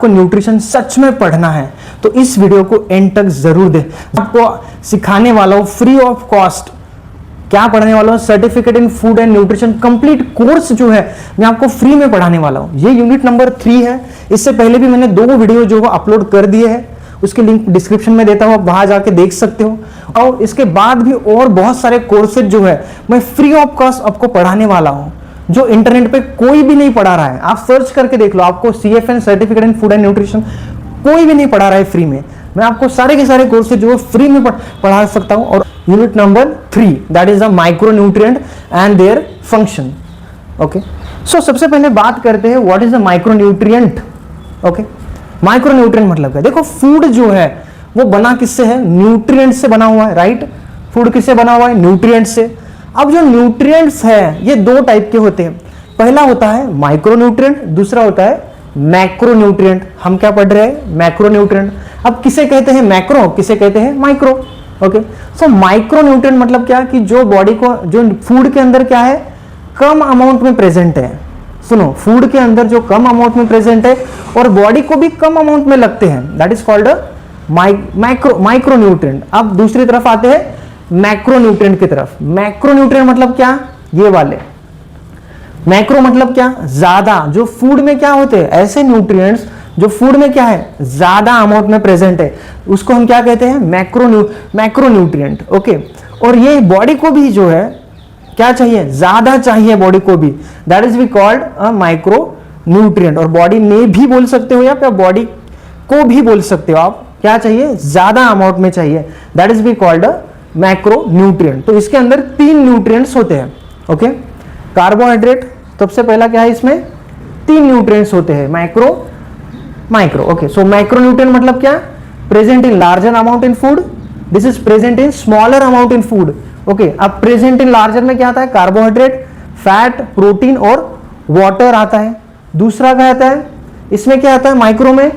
को न्यूट्रिशन सच में पढ़ना है तो इस वीडियो को एंड तक जरूर दें। आपको सिखाने वाला हूं फ्री ऑफ कॉस्ट। क्या पढ़ाने वाला हूं? Certificate in food and nutrition complete course जो है मैं आपको फ्री में पढ़ाने वाला हूं। ये यूनिट नंबर 3 है। इससे पहले भी मैंने 2 वीडियो जो अपलोड कर दिए हैं, उसके लिंक डिस्क्रिप्शन में देता हूं, आप वहां जाके देख सकते हो। और इसके बाद भी और बहुत सारे कोर्सेज जो है मैं फ्री ऑफ कॉस्ट आपको पढ़ाने वाला हूं, जो इंटरनेट पे कोई भी नहीं पढ़ा रहा है। आप सर्च करके देख लो, आपको CFN certificate in food and nutrition कोई भी नहीं पढ़ा रहा है फ्री में। मैं आपको सारे के सारे कोर्सेज जो है फ्री में पढ़ा सकता हूं। और unit number 3 that is the micro nutrient and their function. Okay, so सबसे पहले बात करते हैं what is the micro nutrient. Okay, micro nutrient मतलब क्या? देखो, फूड जो है वो बना किससे है? न्यूट्रिएंट से बना हुआ है, राइट? फूड किससे बना हुआ है? न्यूट्रिएंट से। अब जो न्यूट्रिएंट्स है ये 2 टाइप के होते हैं। पहला होता है माइक्रो न्यूट्रिएंट, दूसरा होता है मैक्रो न्यूट्रिएंट। हम क्या पढ़ रहे हैं? Macro nutrient. अब किसे कहते हैं मैक्रो, किसे कहते हैं micro? Okay, so micro nutrient मतलब क्या कि जो बॉडी को, जो फूड के अंदर क्या है, कम अमाउंट में प्रेजेंट है। सुनो, फूड के अंदर जो कम अमाउंट में प्रेजेंट है और बॉडी को भी कम अमाउंट में लगते हैं, that is called micro nutrient. अब दूसरी तरफ आते हैं मैक्रो न्यूट्रिएंट की तरफ। मैक्रो न्यूट्रिएंट मतलब क्या? ये वाले। मैक्रो मतलब क्या? ज्यादा। जो फूड में क्या होते हैं, ऐसे न्यूट्रिएंट्स जो फूड में क्या है, ज्यादा अमाउंट में प्रेजेंट है, उसको हम क्या कहते हैं? Macro nutrient. ओके, और ये बॉडी को भी जो है क्या चाहिए? ज्यादा चाहिए बॉडी को भी, that is we called a micro nutrient. और बॉडी में भी बोल सकते हो या फिर बॉडी को भी बोल सकते हो आप। क्या चाहिए? ज्यादा अमाउंट में चाहिए, that is we called a macro nutrient. तो इसके अंदर 3 न्यूट्रिएंट्स होते हैं। ओके, कार्बोहाइड्रेट सबसे पहला क्या है, इसमें 3 न्यूट्रिएंट्स होते हैं, माइक्रो। ओके, सो मैक्रो न्यूट्रिएंट मतलब क्या? Present in larger amount in food, this is present in smaller amount in food. Okay, अब प्रेजेंट इन लार्जर में क्या आता है? कार्बोहाइड्रेट, फैट, प्रोटीन और वाटर आता है। दूसरा क्या आता है? इसमें क्या आता है? माइक्रो में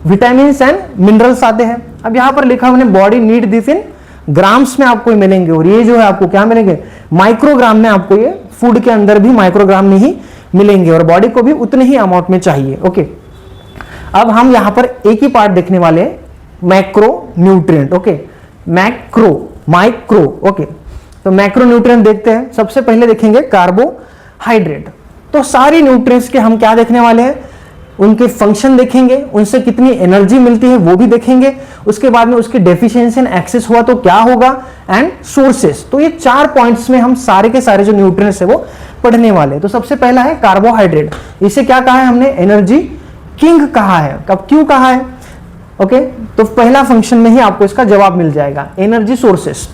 विटामिन एंड मिनरल्स आते हैं। अब यहां पर लिखा हमने body need this in grams में आपको मिलेंगे, और ये जो है आपको क्या मिलेंगे? माइक्रोग्राम में। आपको ये फूड के अंदर भी माइक्रोग्राम में ही मिलेंगे और बॉडी को भी उतने ही अमाउंट में चाहिए। ओके, अब हम यहां पर एक ही पार्ट देखने वाले हैं, macro nutrient. Okay, micro. Okay, तो मैक्रो न्यूट्रिएंट देखते हैं। सबसे पहले देखेंगे कार्बोहाइड्रेट। तो सारी न्यूट्रिएंट्स के हम क्या देखने वाले हैं? उनके फंक्शन देखेंगे, उनसे कितनी एनर्जी मिलती है वो भी देखेंगे। उसके बाद में उसकी डेफिशिएंसी एंड एक्सेस हुआ तो क्या होगा, एंड सोर्सेस। तो ये 4 पॉइंट्स में हम सारे के सारे जो न्यूट्रिएंट्स है वो पढ़ने वाले। तो सबसे पहला है कार्बोहाइड्रेट। इसे क्या कहा है हमने? एनर्जी किंग कहा है। कब, क्यों कहा है? ओके, तो पहला फंक्शन में ही आपको इसका जवाब मिल जाएगा, एनर्जी सोर्सेस।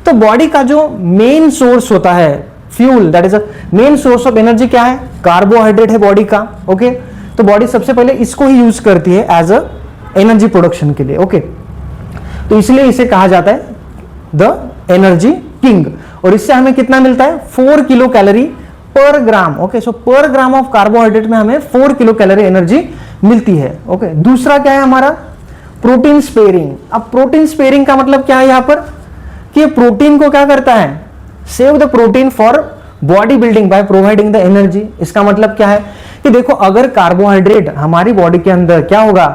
तो बॉडी का जो मेन सोर्स होता है fuel, that is main source of energy क्या है? कार्बोहाइड्रेट है बॉडी का। ओके, तो बॉडी सबसे पहले इसको ही यूज करती है एज अ एनर्जी प्रोडक्शन के लिए। ओके, तो इसलिए इसे कहा जाता है द एनर्जी किंग। और इससे हमें कितना मिलता है? 4 किलो कैलोरी पर ग्राम। ओके, सो पर ग्राम ऑफ कार्बोहाइड्रेट में हमें 4 किलो कैलोरी एनर्जी मिलती है। ओके, दूसरा क्या है हमारा? Protein sparing. अब प्रोटीन स्पेयरिंग का मतलब क्या है यहां पर? कि प्रोटीन को क्या करता है? Save the protein for body building by providing the energy. इसका मतलब क्या है कि देखो, अगर कार्बोहाइड्रेट हमारी बॉडी के अंदर क्या होगा,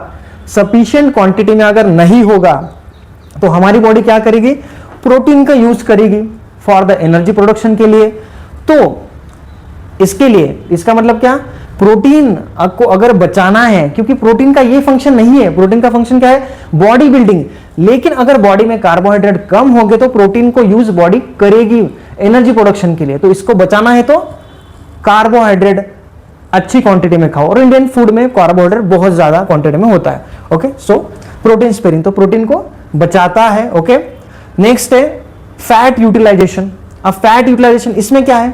सफिशिएंट क्वांटिटी में अगर नहीं होगा, तो हमारी बॉडी क्या करेगी? प्रोटीन का यूज करेगी फॉर द एनर्जी प्रोडक्शन के लिए। तो इसके लिए, इसका मतलब क्या? प्रोटीन को अगर बचाना है, क्योंकि प्रोटीन का ये फंक्शन नहीं है, प्रोटीन का फंक्शन क्या है? Body building. लेकिन अगर बॉडी में कार्बोहाइड्रेट कम हो गए तो प्रोटीन को यूज बॉडी करेगी एनर्जी प्रोडक्शन के लिए। तो इसको बचाना है तो कार्बोहाइड्रेट अच्छी क्वांटिटी में खाओ, और इंडियन फूड में कार्बोहाइड्रेट बहुत ज्यादा क्वांटिटी में होता है। ओके, सो प्रोटीन स्पेयरिंग, तो प्रोटीन को बचाता है। ओके, नेक्स्ट है फैट यूटिलाइजेशन। अब फैट यूटिलाइजेशन इसमें क्या है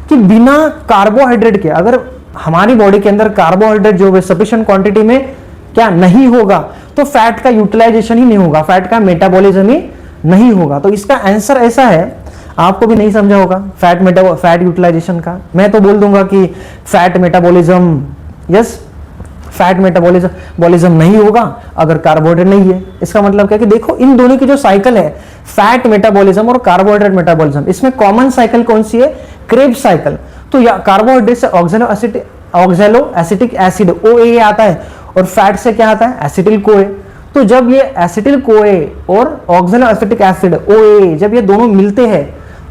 कि बिना कार्बोहाइड्रेट के, अगर हमारी बॉडी के अंदर कार्बोहाइड्रेट जो है सफिशिएंट क्वांटिटी में क्या नहीं होगा, तो फैट का यूटिलाइजेशन ही नहीं होगा, फैट का मेटाबॉलिज्म ही नहीं होगा। तो इसका आंसर ऐसा है, आपको भी नहीं समझा होगा फैट यूटिलाइजेशन का। मैं तो बोल दूंगा कि fat metabolism, yes, fat metabolism नहीं होगा अगर कार्बोहाइड्रेट नहीं है। इसका मतलब क्या कि देखो, इन दोनों की जो साइकिल है, फैट मेटाबॉलिज्म और कार्बोहाइड्रेट मेटाबॉलिज्म, इसमें कॉमन साइकिल कौन सी है? Krebs cycle. तो या कार्बोहाइड्रेट से ऑक्सैलो एसिटिक एसिड OAA आता है, और फैट से क्या आता है, एसिटिल कोए। तो जब ये एसिटिल कोए और ऑक्सैलो एसिटिक एसिड OA जब ये दोनों मिलते हैं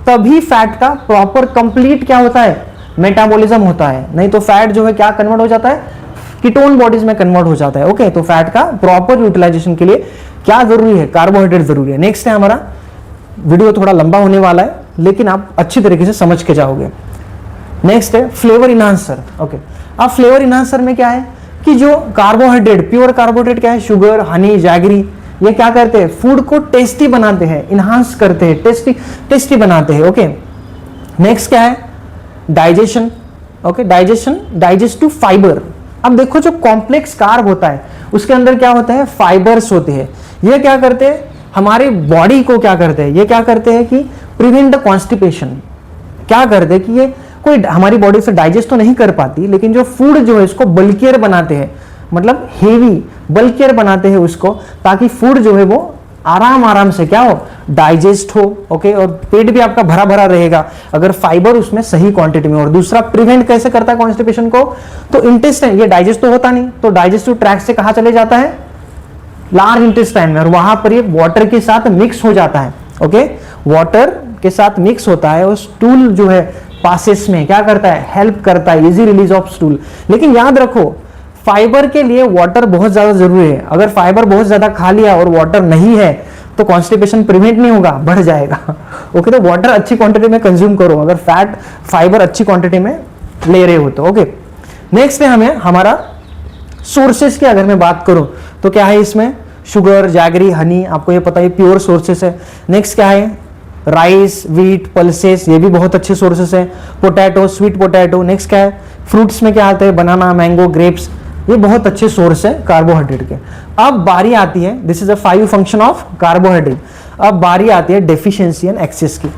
तभी फैट का प्रॉपर कंप्लीट क्या होता है, मेटाबॉलिज्म होता है। नहीं तो फैट जो है क्या कन्वर्ट हो जाता है, कीटोन बॉडीज में कन्वर्ट हो जाता है। ओके, तो फैट का प्रॉपर यूटिलाइजेशन के लिए क्या जरूरी है, कार्बोहाइड्रेट जरूरी है। नेक्स्ट है हमारा, वीडियो थोड़ा लंबा होने वाला है लेकिन आप अच्छी तरीके से समझ के जाओगे। नेक्स्ट है फ्लेवर इनहांसर। ओके, अब फ्लेवर इनहांसर में क्या है कि जो कार्बोहाइड्रेट, प्योर कार्बोहाइड्रेट क्या है, शुगर, हनी, जैगरी, ये क्या करते हैं, फूड को टेस्टी बनाते हैं, इनहांस करते हैं, टेस्टी बनाते हैं। ओके, नेक्स्ट क्या है, डाइजेशन। Okay, digestive fibre. अब देखो जो कॉम्प्लेक्स कार्ब होता है उसके अंदर क्या होता है, फाइबर्स होते हैं। ये क्या करते हैं, हमारी बॉडी को क्या करते हैं, ये क्या करते हैं कि प्रिवेंट द कॉन्स्टिपेशन। क्या करते हैं कि ये कोई हमारी बॉडी से डाइजेस्ट तो नहीं कर पाती, लेकिन जो फूड जो है इसको बल्कियर बनाते हैं, मतलब हेवी बल्कियर बनाते हैं उसको, ताकि फूड जो है वो आराम से क्या हो, डाइजेस्ट हो। ओके, और पेट भी आपका भरा भरा रहेगा अगर फाइबर उसमें सही क्वांटिटी में। और दूसरा, प्रिवेंट कैसे करता है कॉन्स्टिपेशन को, तो इंटेस्टाइन, ये डाइजेस्ट तो होता नहीं, तो डाइजेस्टिव ट्रैक्ट से कहां चले जाता है, लार्ज इंटेस्टाइन में, और वहां पर ये वाटर के साथ मिक्स हो जाता है। ओके, वाटर के साथ मिक्स होता है और स्टूल जो है पासेस में क्या करता है, हेल्प करता है, इजी रिलीज ऑफ स्टूल। लेकिन याद रखो फाइबर के लिए वाटर बहुत ज्यादा जरूरी है। अगर फाइबर बहुत ज्यादा खा लिया और वाटर नहीं है तो कॉन्स्टिपेशन प्रिवेंट नहीं होगा, बढ़ जाएगा। ओके, तो वाटर अच्छी क्वांटिटी में कंज्यूम करो अगर फैट फाइबर अच्छी क्वांटिटी में ले रहे हो तो। ओके, नेक्स्ट है हमें हमारा सोर्सेस की अगर मैं बात करूं तो क्या है इसमें, शुगर, जैगरी, हनी, आपको ये पता है प्योर सोर्सेस है। नेक्स्ट क्या है, राइस, व्हीट, पल्सेस, ये भी बहुत अच्छे सोर्सेस है। Potato, sweet potato. नेक्स्ट क्या है, फ्रूट्स में क्या आता है, बनाना, मैंगो, ग्रेप्स, ये बहुत अच्छे सोर्स है कार्बोहाइड्रेट के। अब बारी आती है, this is a 5 function of carbohydrate. अब बारी आती है डेफिशिएंसी एंड एक्सेस की।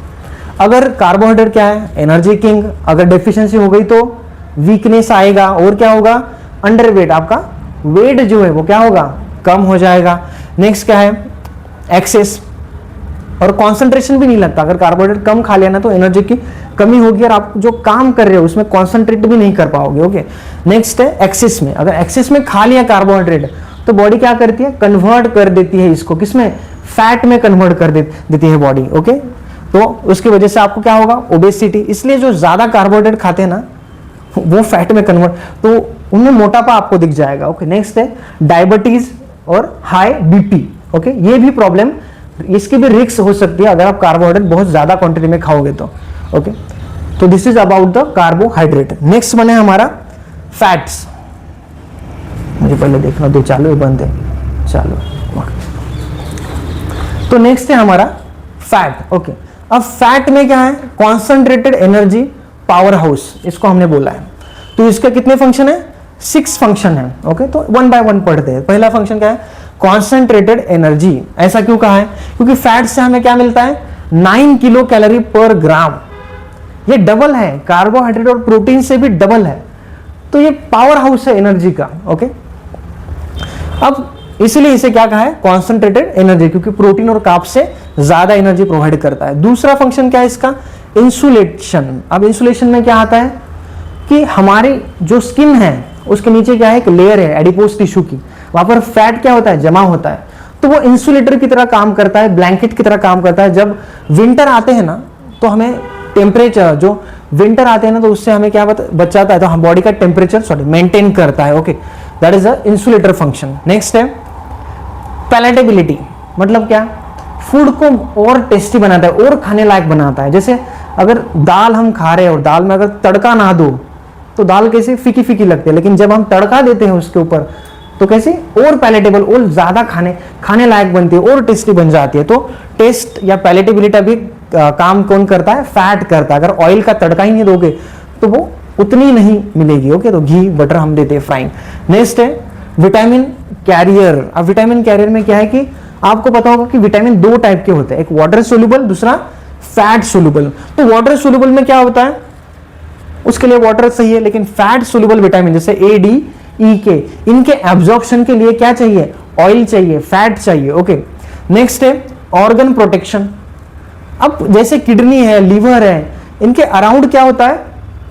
अगर कार्बोहाइड्रेट क्या है, एनर्जी किंग, अगर डेफिशिएंसी हो गई तो वीकनेस आएगा और क्या होगा, अंडरवेट, आपका वेट जो है वो क्या होगा, कम हो जाएगा। नेक्स्ट क्या है, एक्सेस, और कॉन्सेंट्रेशन भी नहीं लगता। अगर कार्बोहाइड्रेट कम खा लिया ना तो एनर्जी की कमी होगी और आप जो काम कर रहे हो उसमें कॉन्सेंट्रेट भी नहीं कर पाओगे। ओके, नेक्स्ट है एक्सेस में। अगर एक्सेस में खा लिया कार्बोहाइड्रेट तो बॉडी क्या करती है, कन्वर्ट कर देती है इसको, किसमें, फैट में कन्वर्ट कर देती है बॉडी। ओके, तो उसकी वजह से आपको क्या होगा, ओबेसिटी। इसलिए जो ज्यादा कार्बोहाइड्रेट खाते हैं ना वो फैट में कन्वर्ट, तो उनमें मोटापा आपको दिख जाएगा। ओके, नेक्स्ट है डायबिटीज और हाई बीपी। ओके, ये भी प्रॉब्लम, इसकी भी रिस्क हो सकती है अगर आप कार्बोहाइड्रेट बहुत ज्यादा क्वांटिटी में खाओगे तो। ओके, तो this is about the carbohydrate. Next बने हमारा फैट्स। मुझे पहले देखना दो, चालू है बंद है, चालू। तो नेक्स्ट है हमारा फैट। ओके, अब फैट में क्या है, कॉन्सेंट्रेटेड एनर्जी पावर हाउस, इसको हमने बोला है। तो इसका कितने फंक्शन है, 6 फंक्शन है। ओके, तो 1 बाय 1 पढ़ते हैं। पहला फंक्शन क्या है, कॉन्सेंट्रेटेड एनर्जी। ऐसा क्यों कहा है, क्योंकि फैट से हमें क्या मिलता है, 9 किलो कैलोरी पर ग्राम। ये डबल है, कार्बोहाइड्रेट और प्रोटीन से भी डबल है, तो ये पावर हाउस है एनर्जी का। ओके, अब इसलिए इसे क्या कहा है, कॉन्सेंट्रेटेड एनर्जी, क्योंकि प्रोटीन और कार्ब से ज्यादा एनर्जी प्रोवाइड करता है। दूसरा फंक्शन क्या है इसका, इंसुलेशन। अब इंसुलेशन में क्या आता है कि हमारी जो स्किन है उसके नीचे क्या है, एक लेयर है एडिपोज टिश्यू की, वहां पर फैट क्या होता है, जमा होता है, तो वो इंसुलेटर की तरह काम करता है, ब्लैंकेट की तरह काम करता है। जब विंटर आते हैं ना तो हमें टेम्परेचर, जो विंटर आते हैं ना तो उससे हमें क्या बच जाता है, तो हम बॉडी का टेम्परेचर मेंटेन करता है। Okay, that is the insulator function. Next है पैलेटेबिलिटी, मतलब क्या, फूड को और टेस्टी बनाता है और खाने लायक बनाता है। जैसे अगर दाल हम खा रहे हैं और दाल में अगर तड़का ना दो तो दाल कैसे फीकी फीकी लगती है, लेकिन जब हम तड़का देते हैं उसके ऊपर तो कैसे और पैलेटेबल और ज्यादा खाने लायक बनती है और टेस्टी बन जाती है। तो टेस्ट या पैलेटेबिलिटी भी काम कौन करता है, फैट करता है। अगर ऑयल का तड़का ही नहीं दोगे तो वो उतनी नहीं मिलेगी। ओके, तो घी बटर हम देते हैं फ्राइंग। नेक्स्ट है विटामिन कैरियर। अब विटामिन कैरियर में क्या है कि आपको पता होगा कि विटामिन 2 टाइप के होते हैं, एक वाटर सोल्यूबल, दूसरा फैट सोल्यूबल। तो वाटर सोल्यूबल में क्या होता है, उसके लिए वाटर सही है, लेकिन फैट सोल्यूबल विटामिन जैसे ए, डी, ई के, इनके एब्जॉर्प्शन के लिए क्या चाहिए, ऑयल चाहिए, फैट चाहिए। ओके, नेक्स्ट है ऑर्गन प्रोटेक्शन। अब जैसे किडनी है, लीवर है, इनके अराउंड क्या होता है,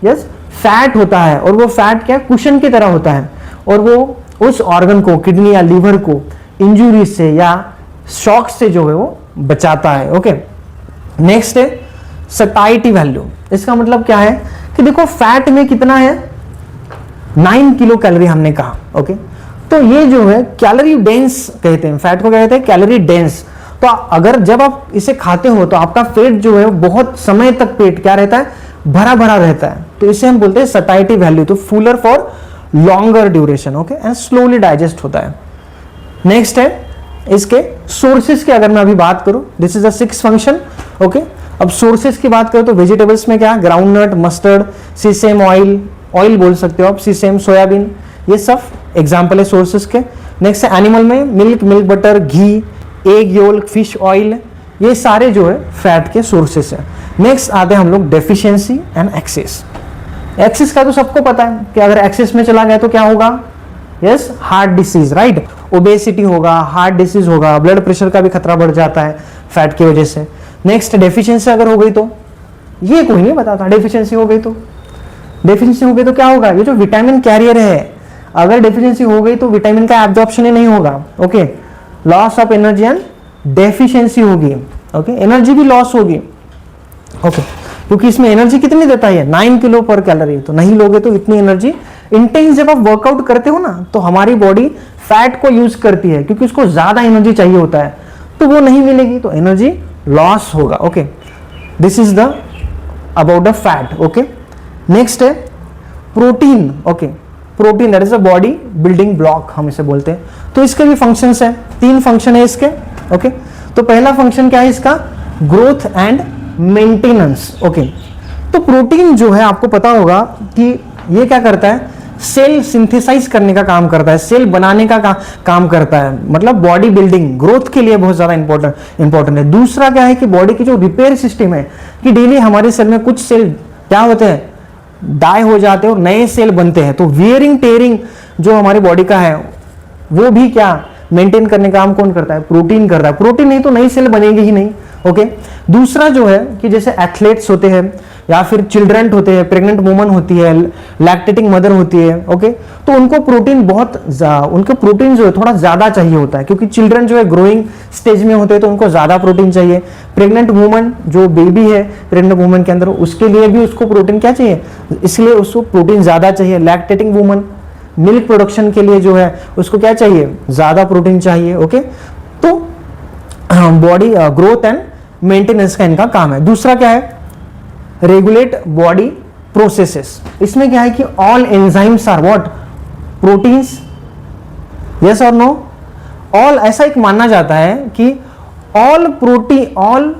यस, फैट होता है, और वो फैट क्या कुशन की तरह होता है, और वो उस ऑर्गन को, किडनी या लीवर को इंजुरी से या शॉक से जो है वो बचाता है। ओके, नेक्स्ट है सटाइटी वैल्यू। इसका मतलब क्या है कि देखो फैट में कितना है, 9 किलो कैलोरी हमने कहा। ओके, तो ये जो है कैलोरी डेंस कहते हैं, फैट को क्या कहते हैं, कैलोरी डेंस। तो अगर जब आप इसे खाते हो तो आपका पेट जो है बहुत समय तक पेट क्या रहता है, भरा भरा रहता है, तो इसे हम बोलते हैं सटाइटी वैल्यू। तो Fuller for longer duration. Okay, and slowly digest होता है। नेक्स्ट है इसके सोर्सेस की अगर मैं अभी बात करूं, this is the 6 function. Okay, अब सोर्सेस की बात करें तो वेजिटेबल्स में क्या, groundnut, mustard, sesame oil, oil बोल सकते हो आप, सीसेम, सोयाबीन, ये सब एग्जाम्पल है सोर्सेस के। नेक्स्ट है एनिमल में मिल्क, मिल्क बटर, घी, एग योल्क, फिश ऑयल, ये सारे जो है फैट के सोर्सेस है। नेक्स्ट आते हैं हम लोग डेफिशिएंसी एंड एक्सेस। एक्सेस का तो सबको पता है कि अगर एक्सेस में चला गया तो क्या होगा, yes, heart disease, right, obesity होगा, हार्ट डिसीज होगा, ब्लड प्रेशर का भी खतरा बढ़ जाता है फैट की वजह से। नेक्स्ट डेफिशिएंसी अगर हो गई तो, ये कोई नहीं बताता, डेफिशिएंसी हो गई तो, डेफिशिएंसी हो गई तो क्या होगा, ये जो विटामिन कैरियर है, अगर डेफिशिएंसी हो गई तो विटामिन का एब्जॉर्प्शन ही नहीं होगा। Okay, loss of energy and deficiency होगी। ओके, एनर्जी भी लॉस होगी। ओके, क्योंकि इसमें एनर्जी कितनी देता है, 9 किलो पर कैलोरी, तो नहीं लोगे तो इतनी एनर्जी। इंटेंस जब आप वर्कआउट करते हो ना तो हमारी बॉडी फैट को यूज करती है क्योंकि उसको ज्यादा एनर्जी चाहिए होता है, तो वो नहीं मिलेगी तो एनर्जी लॉस होगा। Okay, this is the about the fat. Okay, next है protein. Okay, protein that is a body building block हम इसे बोलते हैं। तो इसके भी फंक्शंस है, 3 फंक्शन है इसके। ओके, तो पहला फंक्शन क्या है इसका, ग्रोथ एंड मेंटेनेंस। ओके, तो प्रोटीन जो है आपको पता होगा कि ये क्या करता है, सेल सिंथेसाइज करने का काम करता है, सेल बनाने का काम करता है, मतलब बॉडी बिल्डिंग ग्रोथ के लिए बहुत ज्यादा इंपॉर्टेंट है। दूसरा क्या है कि बॉडी की जो रिपेयर सिस्टम है कि डेली हमारे सेल में कुछ सेल क्या होते हैं, डाई हो जाते हैं और नए सेल बनते हैं, तो वियरिंग टेयरिंग जो हमारी बॉडी का है वो भी क्या मेंटेन करने का काम कौन करता है, प्रोटीन कर रहा है। प्रोटीन नहीं तो नई सेल बनेगी ही नहीं। ओके, दूसरा जो है कि जैसे एथलेट्स होते हैं या फिर चिल्ड्रन होते हैं, प्रेग्नेंट वुमन होती है, लैक्टेटिंग मदर होती है। ओके, तो उनको प्रोटीन उनको प्रोटीन जो है थोड़ा ज्यादा चाहिए होता है क्योंकि चिल्ड्रन जो है ग्रोइंग स्टेज में होते हैं तो उनको ज्यादा प्रोटीन चाहिए। प्रेग्नेंट वुमन जो बेबी है प्रेग्नेंट वुमन के अंदर, उसके लिए भी उसको प्रोटीन क्या चाहिए, इसलिए उसको प्रोटीन ज्यादा चाहिए। लैक्टेटिंग वुमन मिल्क प्रोडक्शन के लिए जो है उसको क्या चाहिए, ज्यादा प्रोटीन चाहिए। ओके, तो बॉडी ग्रोथ एंड मेंटेनेंस का इनका काम है। दूसरा क्या है, रेगुलेट बॉडी प्रोसेसेस। इसमें क्या है कि all enzymes are what, proteins, yes और नो। ऑल ऐसा एक मानना जाता है कि all protein, all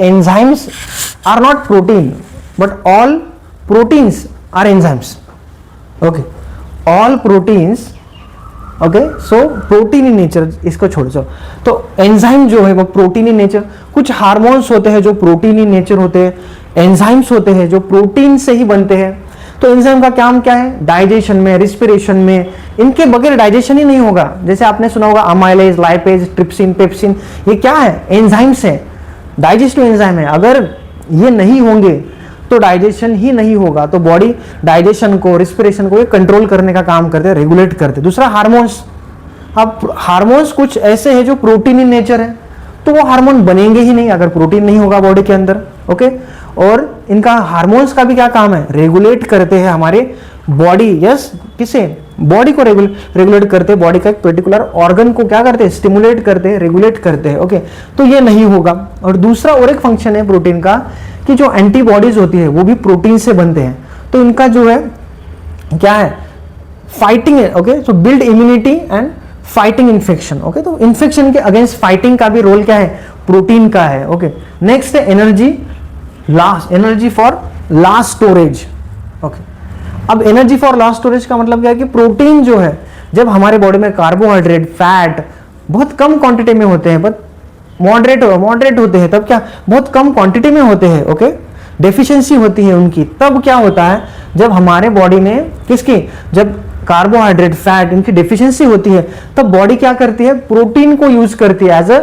enzymes are not protein but all proteins are enzymes. Okay, all proteins, okay, so protein in nature, इसको छोड़ दो। तो एंजाइम जो है वो प्रोटीन इन नेचर, कुछ हार्मोन्स होते हैं जो प्रोटीन इन नेचर होते हैं, एंजाइम्स होते हैं जो प्रोटीन से ही बनते हैं। तो एंजाइम का काम क्या है, डाइजेशन में, रिस्पिरेशन में, इनके बगैर डाइजेशन ही नहीं होगा। जैसे आपने सुना होगा अमाइलेज, लाइपेज, ट्रिप्सिन, पेप्सिन, ये क्या है, एंजाइम्स है, डाइजेस्टिव एंजाइम है। अगर ये नहीं होंगे तो डाइजेशन ही नहीं होगा। तो बॉडी डाइजेशन को, रिस्पिरेशन को ये कंट्रोल करने का काम करते हैं, रेगुलेट करते हैं। दूसरा हार्मोन्स, अब हार्मोन्स कुछ ऐसे हैं जो प्रोटीन इन नेचर है, तो वो हार्मोन बनेंगे ही नहीं अगर प्रोटीन नहीं होगा बॉडी के अंदर। ओके, और इनका हार्मोन्स का भी क्या काम है, रेगुलेट करते हैं हमारे बॉडी, यस, किसे, बॉडी को रेगुलेट करते हैं, बॉडी का एक पर्टिकुलर ऑर्गन को क्या करते हैं, स्टिमुलेट करते हैं, रेगुलेट करते हैं। ओके, तो ये नहीं होगा। और दूसरा और एक फंक्शन है प्रोटीन का कि जो एंटीबॉडीज होती है वो भी प्रोटीन से बनते हैं, तो इनका जो है क्या है, फाइटिंग है। Okay, so build immunity and fighting infection. Okay, तो इन्फेक्शन के अगेंस्ट फाइटिंग का भी रोल क्या है, प्रोटीन का है। ओके, नेक्स्ट है energy, energy for last storage. Okay, अब एनर्जी फॉर लास्ट स्टोरेज का मतलब क्या है कि प्रोटीन जो है जब हमारे बॉडी में कार्बोहाइड्रेट, फैट बहुत कम क्वांटिटी में होते हैं, बट मॉडरेट होते हैं, तब क्या बहुत कम क्वांटिटी में होते हैं। ओके, डेफिशिएंसी होती है उनकी, तब क्या होता है, जब हमारे बॉडी में किसकी, जब कार्बोहाइड्रेट, फैट, इनकी डेफिशिएंसी होती है, तब बॉडी क्या करती है, प्रोटीन को यूज करती है, as a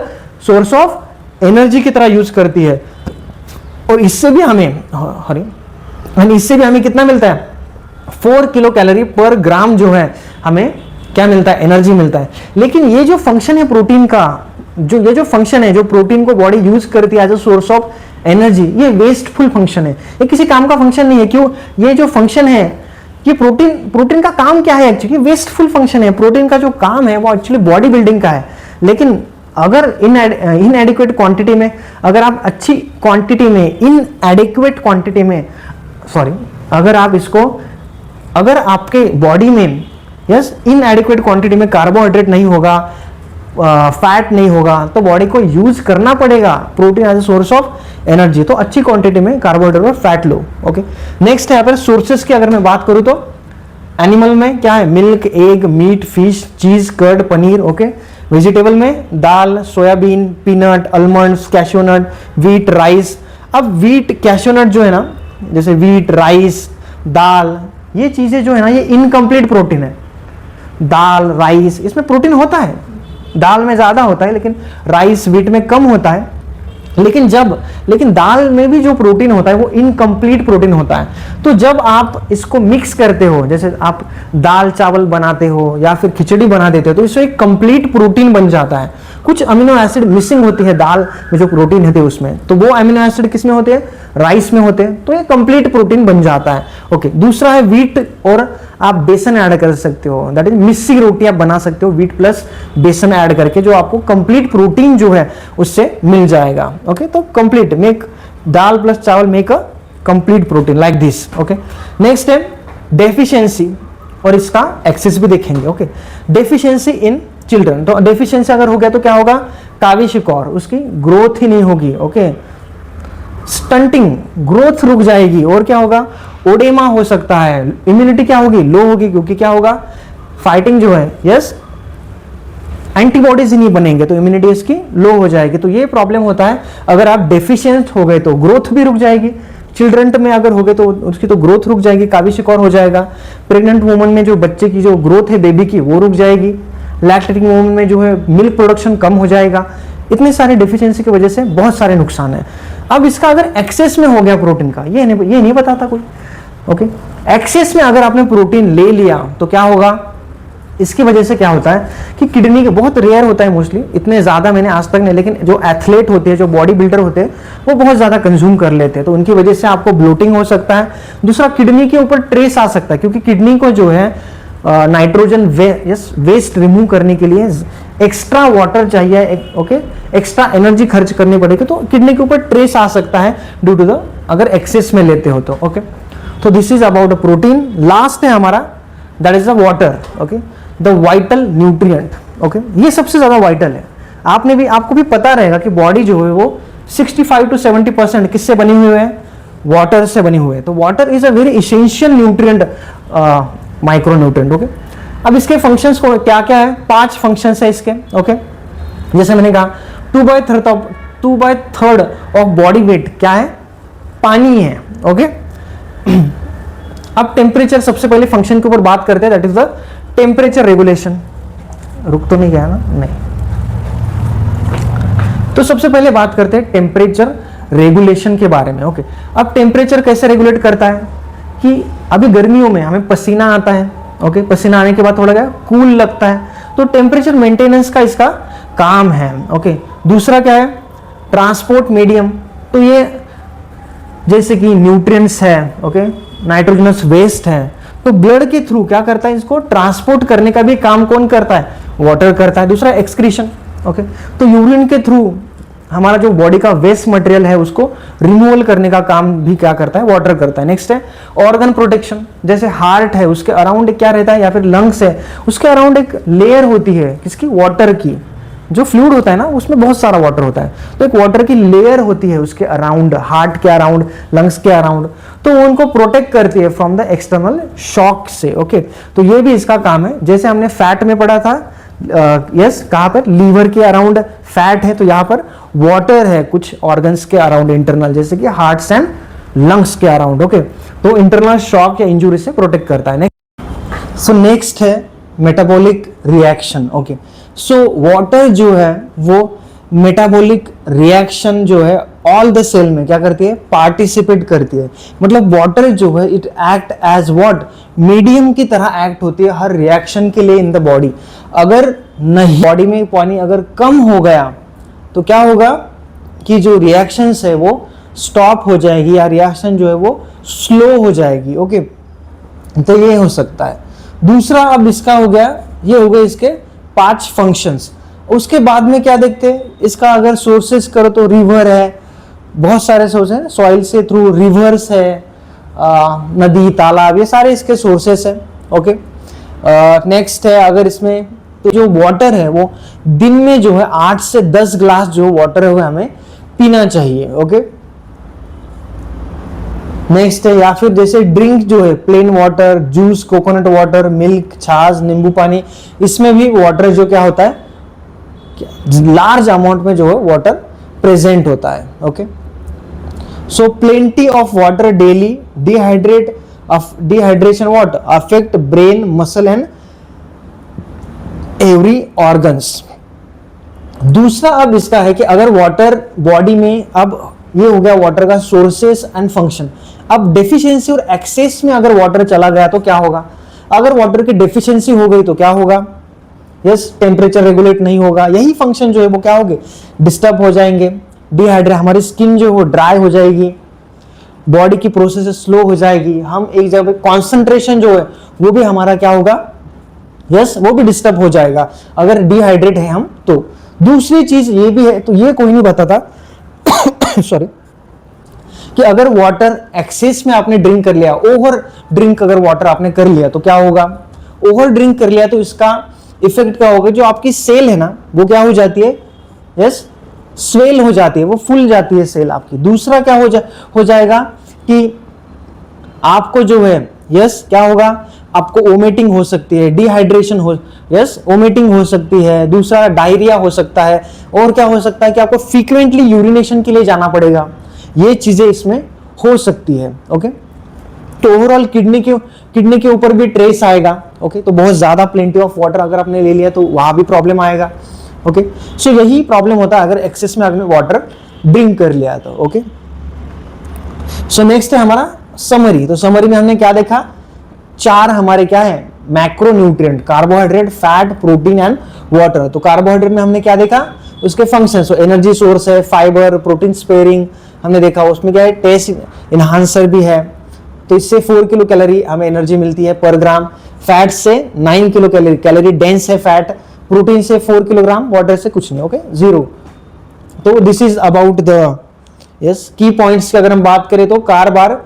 source of energy की तरह यूज करती है। और इससे भी हमें कितना मिलता है, 4 किलो कैलोरी पर ग्राम जो है हमें क्या मिलता है, एनर्जी मिलता है। लेकिन ये जो फंक्शन है प्रोटीन का, ये जो फंक्शन है, जो प्रोटीन को बॉडी यूज करती है as a source of energy, ये वेस्टफुल फंक्शन है, ये किसी काम का फंक्शन नहीं है। क्यों? ये जो फंक्शन है, ये प्रोटीन का काम क्या है एक्चुअली? वेस्टफुल फंक्शन है। प्रोटीन का जो काम है वो एक्चुअली बॉडी बिल्डिंग का है। लेकिन अगर इनएडिक्वेट क्वांटिटी में, अगर आप अच्छी क्वांटिटी में, इनएडिक्वेट क्वांटिटी में, सॉरी, अगर आपके बॉडी में इनएडिक्वेट क्वांटिटी में कार्बोहाइड्रेट नहीं होगा, फैट नहीं होगा, तो बॉडी को यूज करना पड़ेगा protein as a source of energy. तो अच्छी क्वांटिटी में कार्बोहाइड्रेट और फैट लो। ओके, नेक्स्ट है यहाँ पर सोर्सेस की अगर मैं बात करूं तो एनिमल में क्या है? Milk, egg, meat, fish, cheese, curd, paneer. Okay, vegetable में दाल, soybean, peanut, almonds, cashew nut, wheat, rice. अब व्हीट, कैश्यूनट जो है ना, जैसे व्हीट, राइस, दाल, ये चीजें जो है ना, ये इनकम्प्लीट प्रोटीन है। दाल, राइस, इसमें प्रोटीन होता है, दाल में ज्यादा होता है, लेकिन राइस, व्हीट में कम होता है। लेकिन दाल में भी जो प्रोटीन होता है वो इनकम्प्लीट प्रोटीन होता है। तो जब आप इसको मिक्स करते हो, जैसे आप दाल चावल बनाते हो या फिर खिचड़ी बना देते हो, तो इससे एक कंप्लीट प्रोटीन बन जाता है। कुछ अमीनो एसिड मिसिंग होती है दाल में, जो प्रोटीन होते हैं उसमें, तो वो अमीनो एसिड किस में होते हैं? राइस में होते हैं, तो ये कंप्लीट प्रोटीन बन जाता है। ओके, दूसरा है व्हीट, और आप बेसन ऐड कर सकते हो, दैट इज मिस्सी रोटी आप बना सकते हो व्हीट प्लस बेसन ऐड करके, जो आपको कंप्लीट प्रोटीन जो है उससे मिल जाएगा। ओके, तो कंप्लीट मेक दाल प्लस चावल make a complete protein like this. Okay, next है डेफिशिएंसी, और इसका एक्सेस भी देखेंगे। ओके, डेफिशिएंसी इन चिल्ड्रन, तो डेफिशिएंसी अगर हो गया तो क्या होगा? काविशिकौर, उसकी ग्रोथ ही नहीं होगी। ओके, स्टंटिंग, ग्रोथ रुक जाएगी, और क्या होगा? ओडेमा हो सकता है, इम्यूनिटी क्या होगी? लो होगी, क्योंकि क्या होगा? फाइटिंग जो है, यस, एंटीबॉडीज ही नहीं बनेंगे, तो इम्यूनिटी इसकी लो हो जाएगी। तो ये प्रॉब्लम होता है अगर आप डेफिशिएंट हो गए, तो ग्रोथ भी रुक जाएगी। चिल्ड्रन में अगर हो गए तो उसकी तो ग्रोथ रुक जाएगी, काविशिकौर हो जाएगा। प्रेग्नेंट वुमन में जो बच्चे की जो ग्रोथ है बेबी की, वो रुक जाएगी। लैक्टेटिंग वुमन में जो है मिल्क प्रोडक्शन कम हो जाएगा। इतने सारे डेफिशिएंसी की वजह से बहुत सारे नुकसान है। अब इसका अगर एक्सेस में हो गया प्रोटीन का, ये नहीं बताता कोई। ओके, एक्सेस में अगर आपने प्रोटीन ले लिया तो क्या होगा? इसकी वजह से क्या होता है कि किडनी के, बहुत रेयर होता है मोस्टली, इतने ज्यादा मैंने आज तक नहीं, लेकिन जो एथलीट होते हैं, जो बॉडी बिल्डर होते हैं, वो बहुत ज्यादा कंज्यूम कर लेते हैं, तो उनकी वजह से आपको ब्लोटिंग हो सकता है। दूसरा, किडनी के ऊपर ट्रेस आ सकता है, क्योंकि किडनी को जो है नाइट्रोजन वेस्ट रिमूव करने के लिए एक्स्ट्रा वाटर चाहिए। ओके, एक्स्ट्रा एनर्जी खर्च करनी पड़ेगी, तो किडनी के ऊपर ट्रेस आ सकता है ड्यू टू द, अगर एक्सेस में लेते हो तो। ओके, तो this is about protein. Last है हमारा, that is the water. Okay, the vital nutrient. Okay, ये सबसे ज्यादा वाइटल है। आपको भी पता रहेगा कि बॉडी जो है वो 65 to 70% किससे बनी हुई है? वाटर से बनी हुई है। तो water is a very essential nutrient, micro nutrient. Okay, अब इसके फंक्शंस को क्या क्या है? 5 फंक्शंस है इसके। ओके, जैसे मैंने कहा 2/3 ऑफ बॉडी वेट क्या है? पानी है। ओके, अब टेम्परेचर, सबसे पहले फंक्शन के ऊपर बात करते हैं, that is the temperature regulation. रुक तो नहीं गया ना? नहीं। तो सबसे पहले बात करते हैं टेम्परेचर रेगुलेशन के बारे में। ओके, अब टेम्परेचर कैसे रेगुलेट करता है कि अभी गर्मियों में हमें पसीना आता है। ओके, पसीना आने के बाद थोड़ा क्या कूल लगता है, तो टेम्परेचर मेंटेनेंस का इसका काम है। ओके, दूसरा क्या है? Transport medium. तो ये जैसे कि न्यूट्रिएंट्स है, ओके, नाइट्रोजनस वेस्ट है, तो ब्लड के थ्रू क्या करता है? इसको ट्रांसपोर्ट करने का भी काम कौन करता है? वाटर करता है। दूसरा एक्सक्रीशन। ओके, तो यूरिन के थ्रू हमारा जो बॉडी का वेस्ट मटेरियल है उसको रिमूवल करने का काम भी क्या करता है? वाटर करता है। नेक्स्ट है ऑर्गन प्रोटेक्शन। जैसे हार्ट है, उसके अराउंड क्या रहता है, या फिर लंग्स है, उसके अराउंड एक लेयर होती है किसकी? वाटर की। जो फ्लूइड होता है ना, उसमें बहुत सारा वाटर होता है, तो एक वाटर की लेयर होती है उसके अराउंड, हार्ट के अराउंड, लंग्स के अराउंड, तो वो उनको प्रोटेक्ट करती है फ्रॉम द एक्सटर्नल शॉक से। ओके, तो ये भी इसका काम है। जैसे हमने फैट में पढ़ा था, यस, कहां पर? लीवर के अराउंड फैट है, तो यहां पर वाटर है कुछ ऑर्गन्स के अराउंड इंटरनल, जैसे कि हार्ट्स एंड लंग्स के अराउंड। ओके, तो इंटरनल शॉक या इंजुरी से प्रोटेक्ट करता है। सो नेक्स्ट है metabolic reaction. Okay, so water जो है वो मेटाबॉलिक रिएक्शन जो है ऑल द सेल में क्या करती है, पार्टिसिपेट करती है। मतलब वाटर जो है it act as what, medium की तरह एक्ट होती है हर रिएक्शन के लिए इन द बॉडी। अगर नहीं बॉडी में पानी अगर कम हो गया तो क्या होगा कि जो रिएक्शंस है वो स्टॉप हो जाएगी या रिएक्शन जो है वो स्लो हो जाएगी। ओके, तो ये हो सकता है। दूसरा अब इसका हो गया, ये हो गए इसके 5 फंक्शंस। उसके बाद में क्या देखते हैं, इसका अगर सोर्सेस करो तो रिवर है, बहुत सारे सोर्स हैं, सॉइल से थ्रू रिवर्स है, नदी तालाब, ये सारे इसके सोर्सेस हैं। ओके, नेक्स्ट है अगर इसमें तो जो वाटर है वो दिन में जो है 8 से 10 ग्लास जो वाटर है वो हमें पीना चाहिए। ओके, नेक्स्ट है या फिर जैसे ड्रिंक जो है plain water, juice, coconut water, milk, छाछ, नींबू पानी, इसमें भी वाटर जो क्या होता है, लार्ज अमाउंट में जो है वाटर प्रेजेंट होता है। Okay, so plenty of water daily dehydration what affect brain, muscle and every organs. दूसरा अब इसका है कि अगर वाटर बॉडी में, अब ये हो गया वाटर का सोर्सेस एंड फंक्शन। अब डेफिशिएंसी और एक्सेस में अगर वाटर चला गया तो क्या होगा, अगर वाटर की डेफिशिएंसी हो गई तो क्या होगा, यस, टेम्परेचर रेगुलेट नहीं होगा, यही फंक्शन जो है वो क्या होंगे, डिस्टर्ब हो जाएंगे, डिहाइड्रेट, हमारी स्किन जो है वो ड्राई हो जाएगी, बॉडी की प्रोसेस स्लो हो जाएगी, हम एक जगह कॉन्सेंट्रेशन जो है वो भी हमारा क्या होगा, यस, वो भी डिस्टर्ब हो जाएगा अगर डिहाइड्रेट है हम तो। दूसरी चीज ये भी है, तो ये कोई नहीं बताता सॉरी, कि अगर वाटर एक्सेस में आपने ड्रिंक कर लिया, ओवर ड्रिंक अगर वाटर आपने कर लिया तो क्या होगा, ओवर ड्रिंक कर लिया तो इसका इफेक्ट क्या होगा, जो आपकी सेल है ना वो क्या हो जाती है, यस, स्वेल हो जाती है, वो फूल जाती है सेल आपकी। दूसरा क्या हो जाएगा कि आपको जो है, यस, क्या होगा, आपको वोमिटिंग हो सकती है, डिहाइड्रेशन हो, यस, वोमिटिंग हो सकती है। दूसरा डायरिया हो सकता है, और क्या हो सकता है कि आपको फ्रीक्वेंटली यूरिनेशन के लिए जाना पड़ेगा, ये चीजें इसमें हो सकती है। ओके, तो ओवरऑल किडनी के ऊपर भी ट्रेस आएगा। ओके, तो बहुत ज्यादा प्लेंटी ऑफ वाटर अगर आपने ले लिया तो वहां भी प्रॉब्लम आएगा। ओके, सो यही प्रॉब्लम होता है अगर एक्सेस में आपने वाटर ड्रिंक कर लिया तो। ओके, सो नेक्स्ट है हमारा समरी। तो समरी में हमने क्या देखा, 4 हमारे क्या है, macro nutrient, carbohydrate, fat, protein and water. तो कार्बोहाइड्रेट में हमने क्या देखा, उसके फंक्शन, सो एनर्जी सोर्स है, फाइबर, प्रोटीन स्पेयरिंग हमने देखा, उसमें क्या है, टेस्ट इनहांसर भी है, तो इससे 4 किलो कैलोरी हमें एनर्जी मिलती है पर ग्राम। फैट से 9 किलो कैलोरी डेंस है फैट। प्रोटीन से 4 किलोग्राम, वाटर से कुछ नहीं, ओके, 0। तो this is about the, yes, key points की अगर हम बात करें तो carb are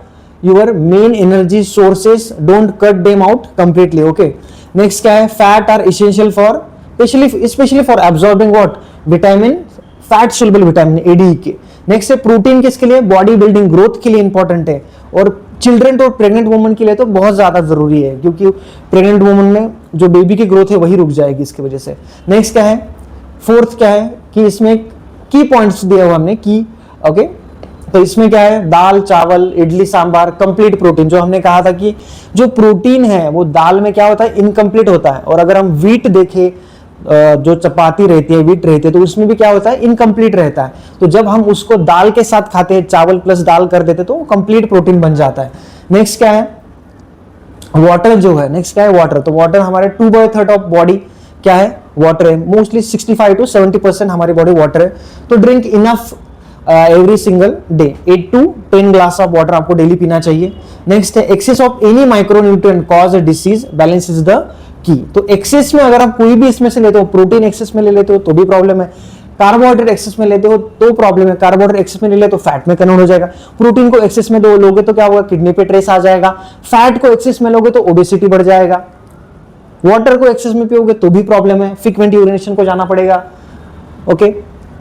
your main energy sources, don't cut them out completely. Okay, next क्या है, fat are essential for especially for absorbing what, vitamin, fat soluble vitamin ADE K. Next है protein, किसके लिए, बॉडी बिल्डिंग ग्रोथ के लिए important है, और children और प्रेग्नेंट वुमन के लिए तो बहुत ज्यादा जरूरी है, क्योंकि प्रेग्नेंट वुमन में जो बेबी की ग्रोथ है वही रुक जाएगी इसकी वजह से। नेक्स्ट क्या है, फोर्थ क्या है कि इसमें की पॉइंट्स दिए हुए हमने की। ओके, तो इसमें क्या है, दाल, चावल, इडली, सांबार, कंप्लीट प्रोटीन। जो हमने कहा था कि जो प्रोटीन है वो दाल में क्या होता है, इनकम्प्लीट होता है, और अगर हम व्हीट देखें, जो चपाती रहती है, व्हीट रहती है, तो उसमें भी क्या होता है, इनकम्प्लीट रहता है। तो जब हम उसको दाल के साथ खाते हैं, चावल प्लस दाल कर देते, तो वो कंप्लीट प्रोटीन बन जाता है। नेक्स्ट क्या है, वाटर जो है, नेक्स्ट क्या है, वाटर। तो वाटर हमारे 2/3 ऑफ बॉडी क्या है, वाटर है, मोस्टली 65 to 70% हमारी बॉडी वाटर है। तो drink enough every single day, 8 to 10 glass of water आपको डेली पीना चाहिए। नेक्स्ट है, excess of any micronutrient cause a disease, balance is the key. तो एक्सेस में अगर आप कोई भी इसमें से लेते हो, प्रोटीन एक्सेस में ले लेते हो तो भी प्रॉब्लम है, कार्बोहाइड्रेट एक्सेस में लेते हो तो प्रॉब्लम है, कार्बोहाइड्रेट एक्सेस में ले ले तो फैट में कन्वर्ट हो जाएगा, प्रोटीन को एक्सेस में दो लोगे तो क्या होगा, किडनी पे ट्रेस आ जाएगा, फैट को एक्सेस में लोगे तो ओबेसिटी बढ़ जाएगा, वाटर को एक्सेस में पियोगे तो भी प्रॉब्लम है, फ्रीक्वेंट यूरिनेशन को जाना पड़ेगा। ओके,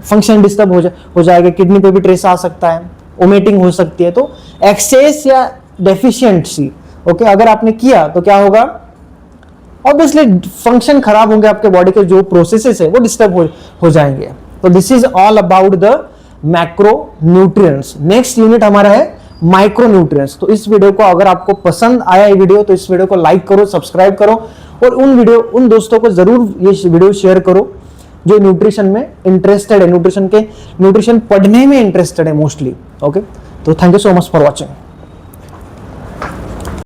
फंक्शन डिस्टर्ब हो जाएगा, किडनी पे भी ट्रेस आ सकता है, वोमिटिंग हो सकती है। तो एक्सेस या डेफिशिएंसी, ओके, अगर आपने किया तो क्या होगा, ऑब्वियसली फंक्शन खराब होंगे, आपके बॉडी के जो प्रोसेसेस है वो डिस्टर्ब हो जाएंगे। तो this is all about the macro nutrients. Next unit हमारा है माइक्रो न्यूट्रिएंट्स। तो इस वीडियो को अगर आपको पसंद आया ये वीडियो तो इस वीडियो को लाइक करो, सब्सक्राइब करो, और उन दोस्तों को जरूर ये वीडियो शेयर करो जो न्यूट्रिशन में इंटरेस्टेड है, न्यूट्रिशन पढ़ने में इंटरेस्टेड है मोस्टली। ओके, तो thank you so much for watching.